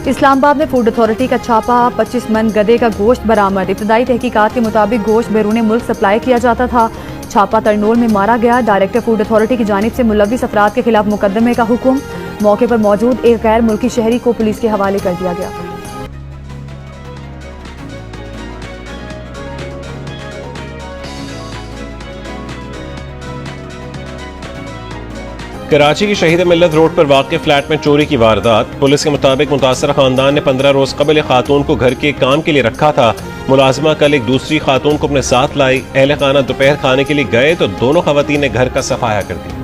इस्लामाबाद में food authority का छापा, 25 मन गधे का गोश्त बरामद। इब्तदाई तहकीकात के मुताबिक गोश्त बैरून मुल्क सप्लाई किया जाता था। छापा तरनोल में मारा गया। डायरेक्टर फूड अथॉरिटी की जानिब से मुलविस अफराद के खिलाफ मुकदमे का हुक्म। मौके पर मौजूद एक गैर मुल्की शहरी को पुलिस के हवाले कर दिया गया। कराची की शहीद मिल्लत रोड पर वाक़ फ्लैट में चोरी की वारदात। पुलिस के मुताबिक मुतासर खानदान ने 15 रोज कबल खातून को घर के काम के लिए रखा था। मुलाजिमा कल एक दूसरी खातून को अपने साथ लाई। अहले खाना दोपहर खाने के लिए गए तो दोनों खवातीन ने घर का सफाया कर दिया।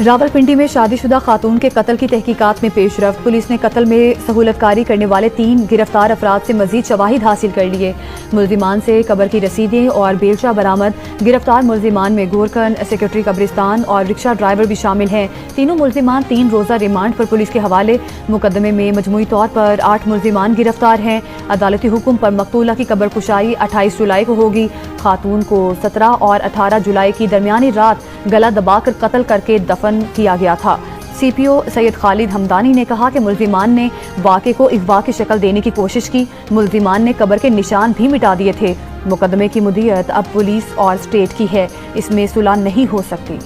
रावलपिंडी में शादीशुदा खातून के कत्ल की तहकीकात में पेशरफ्त। पुलिस ने कत्ल में सहूलतकारी करने वाले 3 गिरफ्तार अफराद से मजीद शवाहिद हासिल कर लिए। मुल्जिमान से कबर की रसीदें और बेलचा बरामद। गिरफ्तार मुल्जिमान में गोरखन, सेक्रेटरी कब्रिस्तान और रिक्शा ड्राइवर भी शामिल हैं। तीनों मुल्जिमान 3 रोज़ा रिमांड पर पुलिस के हवाले। मुकदमे में मजमूई तौर पर 8 मुल्जिमान गिरफ्तार हैं। अदालती हुक्म पर मकतूला की कबर कुशाई 28 जुलाई को होगी। खातून को 17 और 18 जुलाई की दरमियानी रात गला दबाकर कत्ल करके दफन किया गया था। CPO सैयद खालिद हमदानी ने कहा कि मुल्जिमान ने वाक़े को इगवा की शक्ल देने की कोशिश की। मुल्जिमान ने कब्र के निशान भी मिटा दिए थे। मुकदमे की मुद्दत अब पुलिस और स्टेट की है। इसमें सुलह नहीं हो सकती।